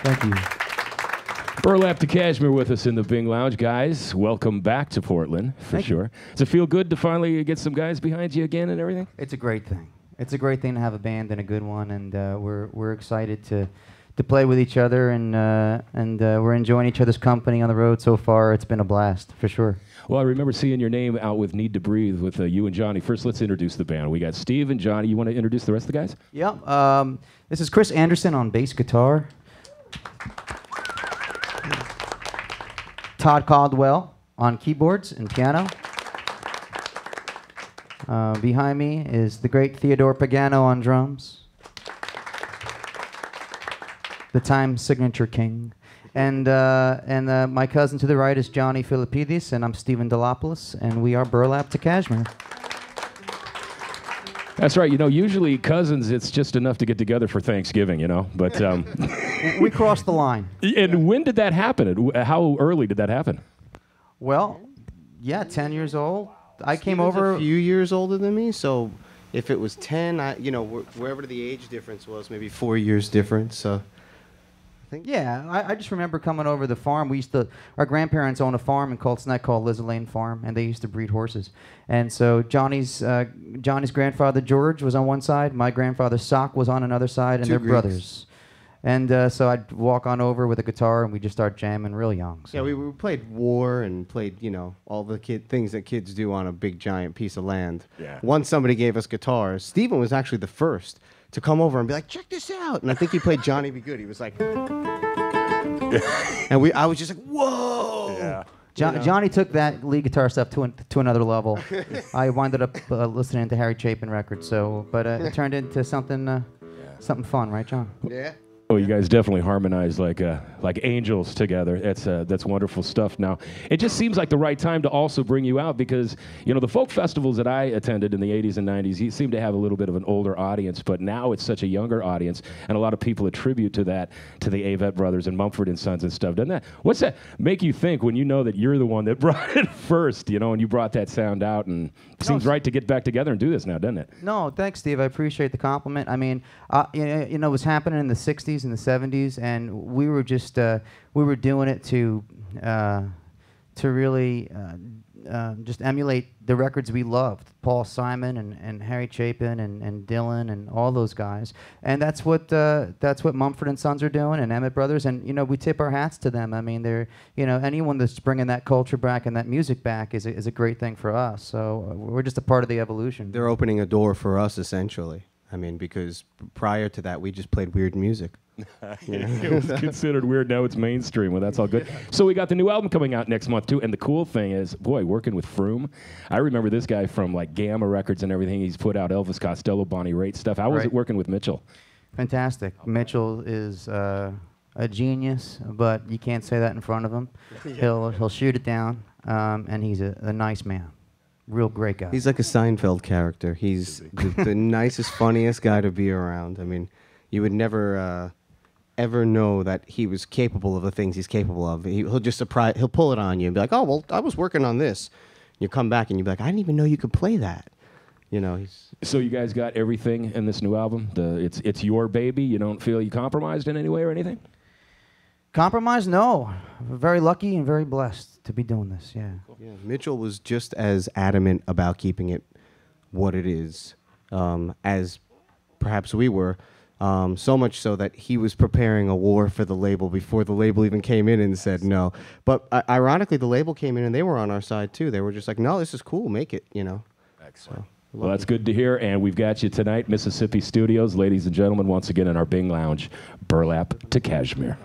Thank you. Burlap to Cashmere with us in the Bing Lounge. Guys, welcome back to Portland, for sure. Does it feel good to finally get some guys behind you again and everything? It's a great thing. It's a great thing to have a band and a good one, and we're excited to play with each other, and we're enjoying each other's company on the road so far. It's been a blast, for sure. Well, I remember seeing your name out with Need to Breathe with you and Johnny. First, let's introduce the band. We got Steve and Johnny. You want to introduce the rest of the guys? Yeah. This is Chris Anderson on bass guitar. Todd Caldwell on keyboards and piano. Behind me is the great Theodore Pagano on drums. The Time Signature King. And my cousin to the right is Johnny Philippidis, and I'm Stephen Delopoulos, and we are Burlap to Cashmere. That's right. You know, usually cousins, it's just enough to get together for Thanksgiving, you know. But we crossed the line. And when did that happen? How early did that happen? Well, yeah, 10 years old. I came Steven's over a few years older than me, so if it was 10, wherever the age difference was, maybe 4 years difference. So I think. Yeah, I just remember coming over the farm. Our grandparents owned a farm in Colts Neck called Liz Lane Farm, and they used to breed horses. And so Johnny's grandfather George was on one side, my grandfather Sock was on another side, and they're brothers. And so I'd walk on over with a guitar, and we'd just start jamming real young. So. Yeah, we played war and played, all the things that kids do on a big giant piece of land. Yeah. Once somebody gave us guitars, Stephen was actually the first to come over and be like, check this out. And I think he played Johnny Be Good. He was like, and I was just like, whoa. Yeah. Johnny took that lead guitar stuff to another level. I wound up listening to Harry Chapin records, but it turned into something fun, right, John? Yeah. Oh, you guys definitely harmonize like angels together. That's wonderful stuff. Now, it just seems like the right time to also bring you out because, the folk festivals that I attended in the 80s and 90s, you seem to have a little bit of an older audience, but now it's such a younger audience, and a lot of people attribute to that, to the Avett Brothers and Mumford and Sons and stuff. Doesn't that, what's that make you think when you know that you're the one that brought it first, and you brought that sound out, and it seems right to get back together and do this now, doesn't it? No, thanks, Steve. I appreciate the compliment. I mean, it was happening in the 60s and the 70s, and we were just we were doing it to really just emulate the records we loved, Paul Simon and Harry Chapin and Dylan and all those guys, and that's what Mumford and Sons are doing, and Emmett Brothers, and we tip our hats to them. I mean, they're anyone that's bringing that culture back and that music back is a great thing for us. So we're just a part of the evolution. They're opening a door for us, essentially. I mean, because prior to that, we just played weird music. It was considered weird. Now it's mainstream. Well, that's all good. So we got the new album coming out next month, too. And the cool thing is, boy, working with Froome. I remember this guy from, Gamma Records and everything. He's put out Elvis Costello, Bonnie Raitt stuff. How was it working with Mitchell? Fantastic. Mitchell is a genius, but you can't say that in front of him. He'll shoot it down, and he's a nice man. Real great guy. He's like a Seinfeld character. He's the nicest, funniest guy to be around. I mean, you would never ever know that he was capable of the things he's capable of. He'll just surprise. He'll pull it on you and be like, "Oh, well, I was working on this." You come back and you'll be like, "I didn't even know you could play that." So you guys got everything in this new album. It's your baby. You don't feel you compromised in any way or anything? Compromise? No. We're very lucky and very blessed to be doing this. Yeah. Yeah. Mitchell was just as adamant about keeping it what it is as perhaps we were. So much so that he was preparing a war for the label before the label even came in and said no. But ironically, the label came in and they were on our side too. They were just like, "No, this is cool. Make it." Excellent. Well, that's good to hear, and we've got you tonight, Mississippi Studios, ladies and gentlemen, once again in our Bing Lounge, Burlap to Cashmere.